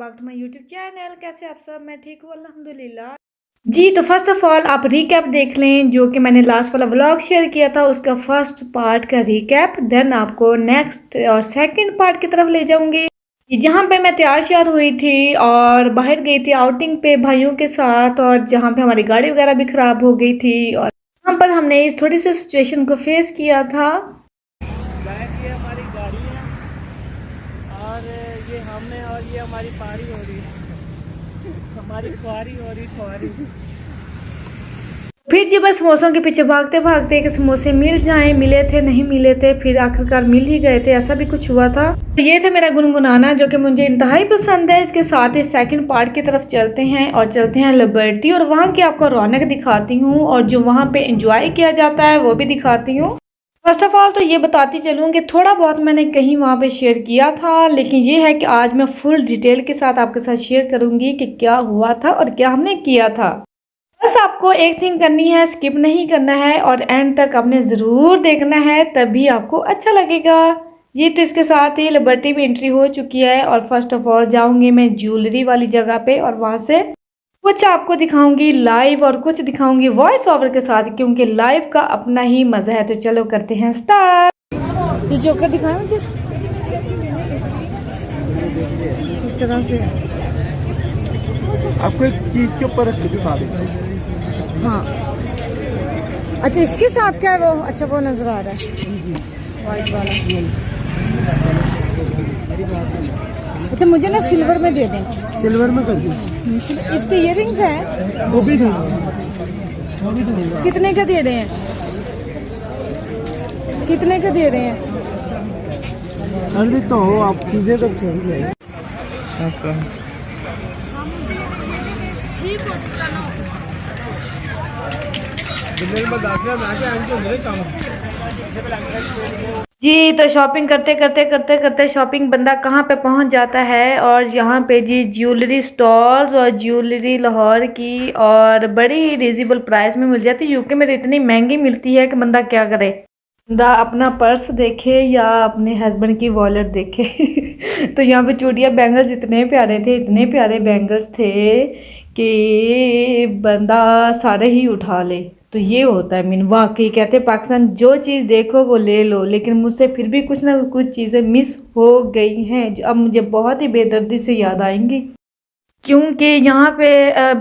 Back to my YouTube channel. कैसे आप सब? मैं ठीक हूँ अल्हम्दुलिल्लाह जी। तो फर्स्ट ऑफ ऑल आप रीकैप देख लें जो कि मैंने लास्ट वाला व्लॉग शेयर किया था, उसका फर्स्ट पार्ट का रीकैप। देन आपको नेक्स्ट और सेकंड पार्ट की तरफ ले जाऊंगी जहाँ पे मैं तैयार श्यार हुई थी और बाहर गई थी आउटिंग पे भाइयों के साथ, और जहाँ पे हमारी गाड़ी वगैरह भी ख़राब हो गई थी और वहाँ पर हमने इस थोड़ी सी सिचुएशन को फेस किया था। ये हमारी गाड़ी है और ये हमें और ये हमारी पारी हो रही है, हमारी ख्वारी हो रही ख्वारी। फिर जी बस समोसों के पीछे भागते भागते कि समोसे मिल जाएं, मिले थे नहीं मिले थे, फिर आखिरकार मिल ही गए थे, ऐसा भी कुछ हुआ था। तो ये था मेरा गुनगुनाना जो कि मुझे इंतहाई पसंद है। इसके साथ ही सेकंड पार्ट की तरफ चलते हैं और चलते हैं लिबर्टी, और वहाँ की आपको रौनक दिखाती हूँ और जो वहाँ पे एंजॉय किया जाता है वो भी दिखाती हूँ। फर्स्ट ऑफ ऑल तो ये बताती चलूँ कि थोड़ा बहुत मैंने कहीं वहाँ पे शेयर किया था, लेकिन ये है कि आज मैं फुल डिटेल के साथ आपके साथ शेयर करूँगी कि क्या हुआ था और क्या हमने किया था। बस आपको एक थिंग करनी है, स्किप नहीं करना है और एंड तक आपने ज़रूर देखना है, तभी आपको अच्छा लगेगा। ये तो इसके साथ ही लिबर्टी में एंट्री हो चुकी है और फर्स्ट ऑफ ऑल जाऊंगी मैं ज्वेलरी वाली जगह पे और वहाँ से कुछ आपको दिखाऊंगी लाइव और कुछ दिखाऊंगी वॉइस ओवर के साथ, क्योंकि लाइव का अपना ही मज़ा है। तो चलो करते हैं स्टार्ट। ये जोकर दिखाएं मुझे इस तरह से। आपको एक चीज के ऊपर दिखा दें। हाँ अच्छा, इसके साथ क्या है वो? अच्छा वो नजर आ रहा है वाइट वाला। अच्छा मुझे ना सिल्वर में दे दें। सिल्वर में कर दीजिए। इसके इयररिंग्स हैं, वो भी दूंगा। कितने का दे रहे हैं? कितने का दे रहे हैं? अरे तो हो आप सीधे तक जी। तो शॉपिंग करते करते शॉपिंग बंदा कहाँ पे पहुँच जाता है, और यहाँ पे जी ज्वेलरी स्टॉल्स और ज्वेलरी लाहौर की और बड़ी रिजनेबल प्राइस में मिल जाती है। यूके में तो इतनी महंगी मिलती है कि बंदा क्या करे, बंदा अपना पर्स देखे या अपने हस्बैंड की वॉलेट देखे। तो यहाँ पे चूड़ियाँ बैंगल्स इतने प्यारे थे, इतने प्यारे बैंगल्स थे कि बंदा सारे ही उठा ले। तो ये होता है मीन, वाकई कहते हैं पाकिस्तान जो चीज़ देखो वो ले लो, लेकिन मुझसे फिर भी कुछ ना कुछ चीज़ें मिस हो गई हैं जो अब मुझे बहुत ही बेदर्दी से याद आएंगी, क्योंकि यहाँ पे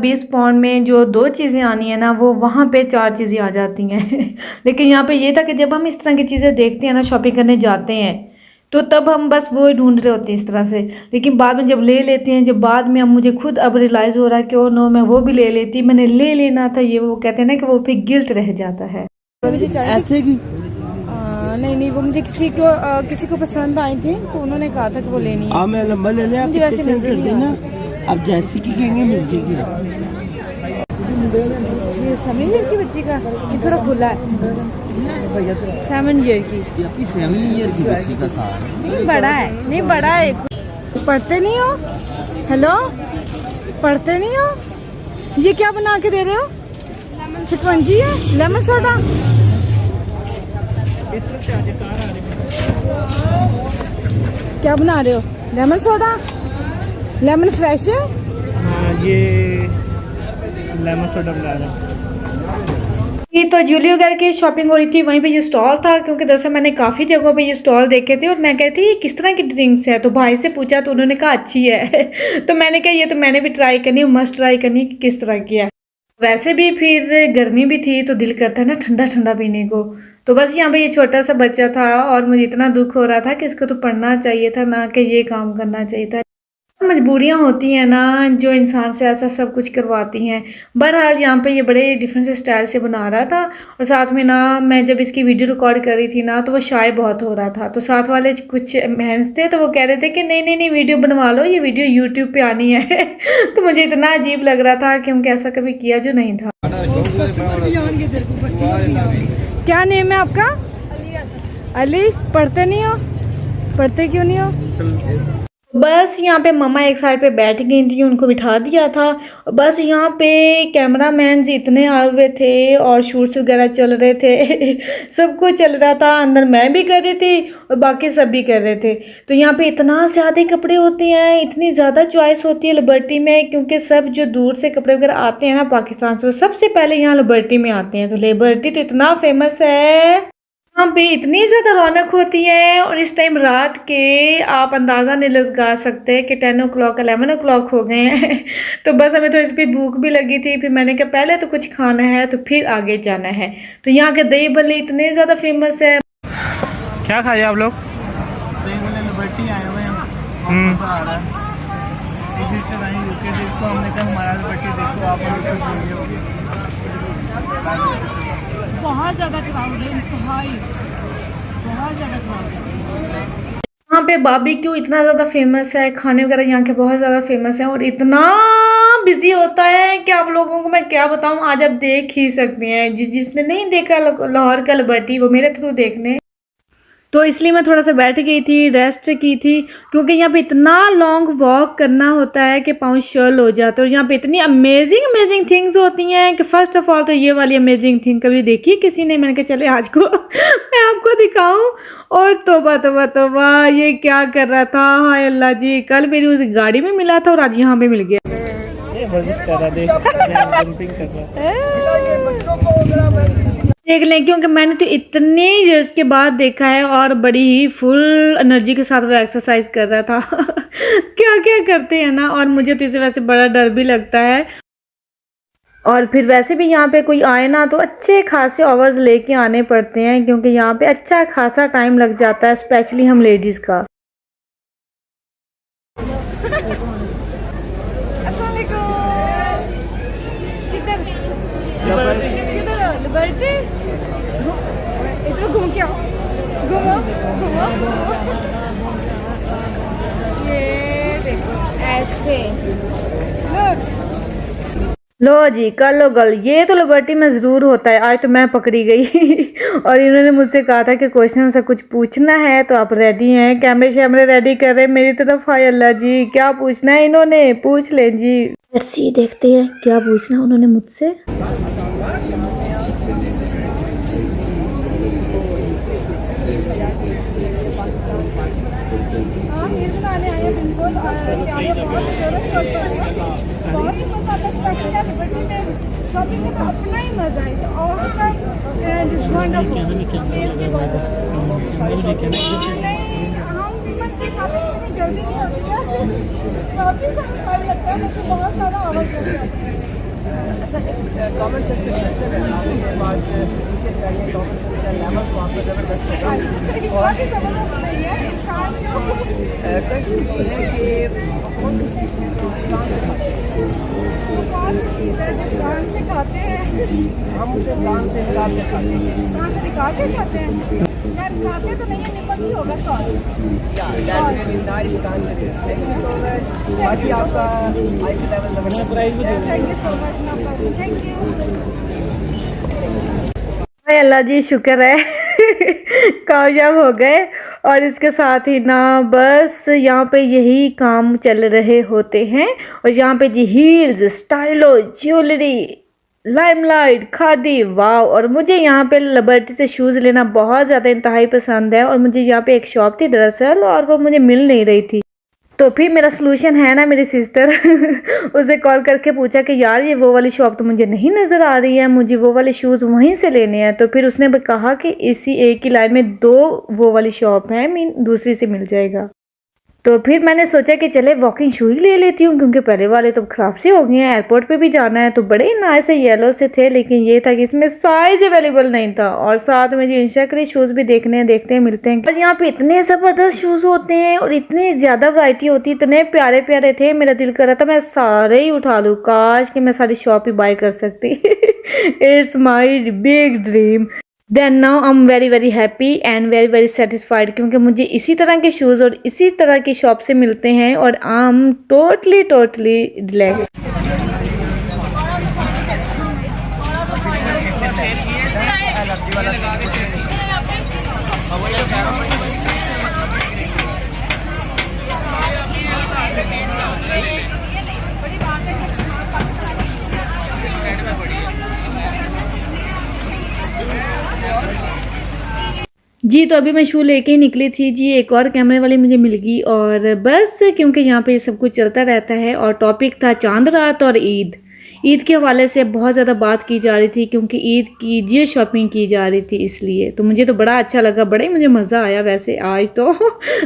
20 पाउंड में जो 2 चीज़ें आनी है ना, वो वहाँ पे 4 चीज़ें आ जाती हैं। लेकिन यहाँ पे ये था कि जब हम इस तरह की चीज़ें देखते हैं ना, शॉपिंग करने जाते हैं, तो तब हम बस वो ढूंढ रहे होते हैं इस तरह से। लेकिन बाद में जब ले लेते हैं, जब बाद में अब मुझे खुद अब रियलाइज़ हो रहा है कि ओ नो मैं वो भी ले लेती, मैंने ले लेना था ये। वो कहते हैं ना कि वो फिर गिल्ट रह जाता है। ऐसे की नहीं वो मुझे किसी को पसंद आई थी तो उन्होंने कहा था कि वो लेनी है। मैं लंबा ले लें, आप मुझे वैसे नजर नहीं आ ना, अब जैसी की कहेंगे मिल जाएगी। ये 7 ईयर की बच्ची का, ये थोड़ा खुला है। 7 ईयर की, 7 ईयर की बच्ची का साल नहीं बड़ा है, नहीं बड़ा है। पढ़ते नहीं हो? हेलो, पढ़ते नहीं हो? ये क्या बना के दे रहे हो? शिकंजी है, लेमन सोडा। क्या बना रहे हो? लेमन सोडा, लेमन फ्रेश है। हाँ ये लेमन सोडा बना रहा हूँ। तो ज्वेलरी वगैरह की शॉपिंग हो रही थी, वहीं पे ये स्टॉल था, क्योंकि दरअसल मैंने काफ़ी जगहों पे ये स्टॉल देखे थे और मैं कहती ये किस तरह की ड्रिंक्स है, तो भाई से पूछा तो उन्होंने कहा अच्छी है। तो मैंने कहा ये तो मैंने भी ट्राई करनी है, मस्ट ट्राई करनी कि किस तरह की है। वैसे भी फिर गर्मी भी थी तो दिल करता है ना ठंडा ठंडा पीने को। तो बस यहाँ पे ये छोटा सा बच्चा था और मुझे इतना दुख हो रहा था कि इसको तो पढ़ना चाहिए था, ना कि ये काम करना चाहिए था। मजबूरियाँ होती हैं ना जो इंसान से ऐसा सब कुछ करवाती हैं। बहरहाल यहाँ पे ये बड़े डिफरेंट स्टाइल से बना रहा था, और साथ में ना मैं जब इसकी वीडियो रिकॉर्ड कर रही थी ना, तो वो शाय बहुत हो रहा था। तो साथ वाले कुछ महंस थे तो वो कह रहे थे कि नहीं नहीं नहीं वीडियो बनवा लो, ये वीडियो यूट्यूब पे आनी है। तो मुझे इतना अजीब लग रहा था क्योंकि ऐसा कभी किया जो नहीं था। क्या नेम है आपका? अली। पढ़ते नहीं हो? पढ़ते क्यों नहीं हो? बस यहाँ पे मम्मा एक साइड पे बैठ गई थी, उनको बिठा दिया था। बस यहाँ पे कैमरामैन इतने आए हुए थे और शूट्स वगैरह चल रहे थे सब कुछ चल रहा था, अंदर मैं भी कर रही थी और बाकी सब भी कर रहे थे। तो यहाँ पे इतना ज़्यादा कपड़े होते हैं, इतनी ज़्यादा चॉइस होती है लिबर्टी में, क्योंकि सब जो दूर से कपड़े वगैरह आते हैं ना पाकिस्तान से, वो सबसे पहले यहाँ लिबर्टी में आते हैं। तो लिबर्टी तो इतना फेमस है, यहाँ पे इतनी ज़्यादा रौनक होती है। और इस टाइम रात के आप अंदाज़ा नहीं लगा सकते कि 10 o'clock 11 o'clock हो गए हैं तो बस हमें तो इस पर भूख भी लगी थी। फिर मैंने कहा पहले तो कुछ खाना है तो फिर आगे जाना है। तो यहाँ के दही भल्ले इतने ज़्यादा फेमस है। क्या खाए आप लोग? दही भल्ले लिबर्टी आए हुए हैं, मज़ा आ रहा है। एक रिश्ते आई यूके से, इसको हमने कहा हमारा लिबर्टी देखो आप बहुत ज़्यादा क्राउड है, इंतहाई बहुत ज़्यादा क्राउड है। यहाँ पे बारबेक्यू इतना ज़्यादा फेमस है, खाने वगैरह यहाँ के बहुत ज़्यादा फेमस है और इतना बिजी होता है कि आप लोगों को मैं क्या बताऊँ, आज आप देख ही सकते हैं। जिसने नहीं देखा लाहौर का लिबर्टी वो मेरे थ्रू देखने। तो इसलिए मैं थोड़ा सा बैठ गई थी, रेस्ट की थी, क्योंकि यहाँ पे इतना लॉन्ग वॉक करना होता है कि पाँव शल हो जाते हैं। और यहाँ पे इतनी अमेजिंग थिंग्स होती हैं कि फ़र्स्ट ऑफ ऑल तो ये वाली अमेजिंग थिंग कभी देखी किसी ने, मैंने कहा चले आज को मैं आपको दिखाऊं। और तोबा तोबा तोबा, ये क्या कर रहा था, हाय अल्लाह जी। कल मेरी उस गाड़ी में मिला था और आज यहाँ पे मिल गया। देख लें, क्योंकि मैंने तो इतने ईयर्स के बाद देखा है और बड़ी ही फुल एनर्जी के साथ वो एक्सरसाइज कर रहा था क्या क्या करते हैं ना। और मुझे तो इसे वैसे बड़ा डर भी लगता है। और फिर वैसे भी यहाँ पे कोई आए ना तो अच्छे खासे आवर्स लेके आने पड़ते हैं, क्योंकि यहाँ पे अच्छा खासा टाइम लग जाता है, स्पेशली हम लेडीज़ का। लिबर्टी इधर घूम के आओ, घूमो घूमो। ये देखो ऐसे, लो जी कर लो गल। ये तो लिबर्टी में ज़रूर होता है। आज तो मैं पकड़ी गई और इन्होंने मुझसे कहा था कि क्वेश्चन से कुछ पूछना है तो आप रेडी हैं, कैमरे शैमरे रेडी कर रहे हैं मेरी तरफ। हाय अल्लाह जी, क्या पूछना है इन्होंने, पूछ लें जी। लेट्स सी, देखते हैं क्या पूछना उन्होंने मुझसे। बहुत ही मजा आता है, स्पेशली लिबर्टी में शॉपिंग में तो अपना ही मजा है। हम विमन की शॉपिंग इतनी जल्दी नहीं होती है, काफ़ी सारा टाइम लगता है, मुझे बहुत सारा आवाज़ लग जाता है। कमेंट से खाते हैं, हम उसे प्लान से निकाल के खाते हैं। कहाँ से निकाल के खाते हैं? यार खाते तो नहीं है, निपट ही होगा sorry. Thank you so much. बाकी आपका आई लेवल प्राइस भी थैंक यू सो मच ना, थैंक यू। हाय अल्लाह जी, शुक्र है कामयाब हो गए। और इसके साथ ही ना बस यहाँ पे यही काम चल रहे होते हैं। और यहाँ पे G heels, Stylo, jewellery, Limelight, Khaadi, wow. और मुझे यहाँ पे लिबर्टी से शूज़ लेना बहुत ज़्यादा इंतहाई पसंद है। और मुझे यहाँ पे एक शॉप थी दरअसल, और वो मुझे मिल नहीं रही थी। तो फिर मेरा सलूशन है ना, मेरी सिस्टर उसे कॉल करके पूछा कि यार ये वो वाली शॉप तो मुझे नहीं नज़र आ रही है, मुझे वो वाले शूज़ वहीं से लेने हैं। तो फिर उसने कहा कि इसी एक ही लाइन में 2 वो वाली शॉप हैं, मीन दूसरी से मिल जाएगा। तो फिर मैंने सोचा कि चले वॉकिंग शू ही ले लेती हूँ, क्योंकि पहले वाले तो ख़राब से हो गए हैं, एयरपोर्ट पे भी जाना है। तो बड़े नाइस से येलो से थे, लेकिन ये था कि इसमें साइज़ अवेलेबल नहीं था। और साथ में जी इंशाकरी शूज़ भी देखते हैं मिलते हैं। और यहाँ पे इतने ज़बरदस्त शूज़ होते हैं और इतनी ज़्यादा वैरायटी होती है, इतने प्यारे प्यारे थे, मेरा दिल कर रहा था मैं सारे ही उठा लूँ। काश कि मैं सारी शॉप ही बाय कर सकती it's my big dream. Then now I am very very happy and very very satisfied, क्योंकि मुझे इसी तरह के शूज़ और इसी तरह की शॉप से मिलते हैं और आई एम टोटली रिलैक्स। जी, तो अभी मैं शू लेके ही निकली थी जी, एक और कैमरे वाली मुझे मिल गई और बस क्योंकि यहाँ पे ये सब कुछ चलता रहता है और टॉपिक था चाँद रात और ईद। ईद के हवाले से बहुत ज़्यादा बात की जा रही थी क्योंकि ईद की जियो शॉपिंग की जा रही थी इसलिए। तो मुझे तो बड़ा अच्छा लगा, बड़ा ही मुझे मज़ा आया वैसे आज तो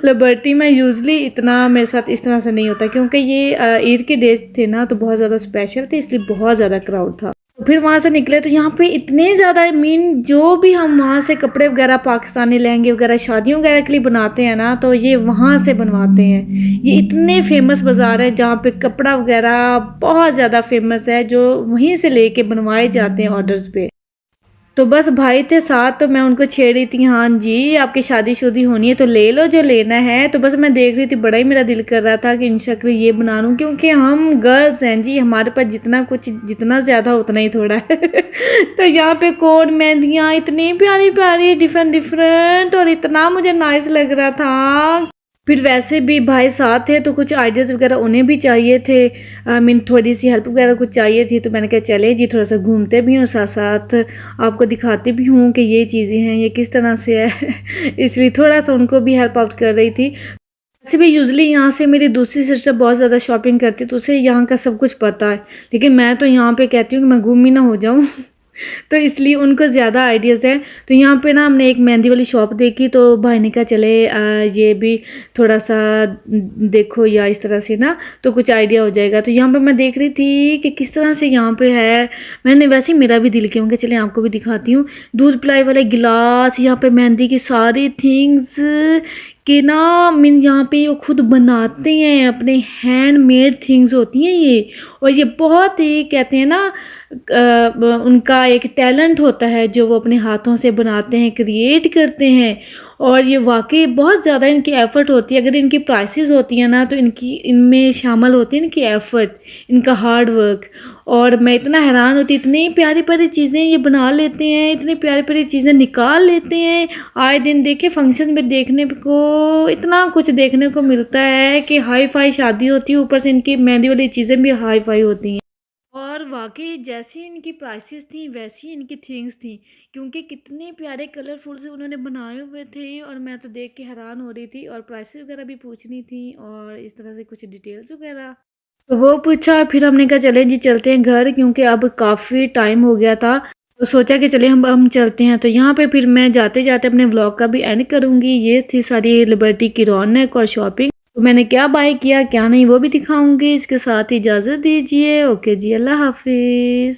लिबर्टी में यूज़ुअली इतना मेरे साथ इस तरह से नहीं होता क्योंकि ये ईद के डेज़ थे ना तो बहुत ज़्यादा स्पेशल थे इसलिए बहुत ज़्यादा क्राउड था। फिर वहाँ से निकले तो यहाँ पे इतने ज़्यादा मीन जो भी हम वहाँ से कपड़े वगैरह पाकिस्तानी लहंगे वगैरह शादियों वगैरह के लिए बनाते हैं ना तो ये वहाँ से बनवाते हैं। ये इतने फेमस बाज़ार है जहाँ पे कपड़ा वगैरह बहुत ज़्यादा फेमस है जो वहीं से लेके बनवाए जाते हैं ऑर्डर्स पे। तो बस भाई थे साथ तो मैं उनको छेड़ रही थी, हाँ जी आपकी शादी होनी है तो ले लो जो लेना है। तो बस मैं देख रही थी, बड़ा ही मेरा दिल कर रहा था कि इंशाल्लाह ये बना लूँ क्योंकि हम गर्ल्स हैं जी, हमारे पास जितना कुछ जितना ज़्यादा उतना ही थोड़ा है तो यहाँ पे कोट मेहंदियाँ इतनी प्यारी प्यारी डिफरेंट डिफरेंट और इतना मुझे नाइस लग रहा था। फिर वैसे भी भाई साथ थे तो कुछ आइडियाज़ वगैरह उन्हें भी चाहिए थे, आई मीन थोड़ी सी हेल्प वगैरह कुछ चाहिए थी। तो मैंने कहा चले जी थोड़ा सा घूमते भी हैं और साथ साथ आपको दिखाते भी हूँ कि ये चीज़ें हैं ये किस तरह से है इसलिए थोड़ा सा उनको भी हेल्प आउट कर रही थी। वैसे भी यूजुअली यहाँ से मेरी दूसरी सिस्टर बहुत ज़्यादा शॉपिंग करती है तो उसे यहाँ का सब कुछ पता है, लेकिन मैं तो यहाँ पे कहती हूँ कि मैं गुम ही ना हो जाऊँ तो इसलिए उनको ज़्यादा आइडियाज़ हैं। तो यहाँ पे ना हमने एक मेहंदी वाली शॉप देखी तो भाई ने कहा चले ये भी थोड़ा सा देखो या इस तरह से ना तो कुछ आइडिया हो जाएगा। तो यहाँ पे मैं देख रही थी कि किस तरह से यहाँ पे है, मैंने वैसे ही मेरा भी दिल किया कि चले आपको भी दिखाती हूँ। दूध पिलाई वाले गिलास, यहाँ पे मेहंदी की सारी थिंग्स कि ना मीन यहाँ पे ये खुद बनाते हैं, अपने हैंडमेड थिंग्स होती हैं ये, और ये बहुत ही कहते हैं ना उनका एक टैलेंट होता है जो वो अपने हाथों से बनाते हैं, क्रिएट करते हैं। और ये वाकई बहुत ज़्यादा इनकी एफ़र्ट होती है। अगर इनकी प्राइसेस होती हैं ना तो इनमें शामिल होती है इनकी एफ़र्ट, इनका हार्ड वर्क। और मैं इतना हैरान होती, इतनी प्यारी प्यारी चीज़ें ये बना लेते हैं, इतनी प्यारी प्यारी चीज़ें निकाल लेते हैं। आए दिन देखे फंक्शन में देखने को इतना कुछ देखने को मिलता है कि हाई फाई शादी होती है, ऊपर से इनकी मेहंदी वाली चीज़ें भी हाई फाई होती हैं। और वाकई जैसी इनकी प्राइसेस थी वैसी इनकी थिंग्स थी क्योंकि कितने प्यारे कलरफुल से उन्होंने बनाए हुए थे और मैं तो देख के हैरान हो रही थी। और प्राइसेस वगैरह भी पूछनी थी और इस तरह से कुछ डिटेल्स वगैरह तो वो पूछा। फिर हमने कहा चले जी चलते हैं घर क्योंकि अब काफ़ी टाइम हो गया था तो सोचा कि चले हम चलते हैं। तो यहाँ पे फिर मैं जाते जाते अपने व्लॉग का भी एंड करूँगी। ये थी सारी लिबर्टी की रौनक और शॉपिंग। तो मैंने क्या बाय किया क्या नहीं वो भी दिखाऊंगी। इसके साथ ही इजाज़त दीजिए। ओके जी, अल्लाह हाफिज़।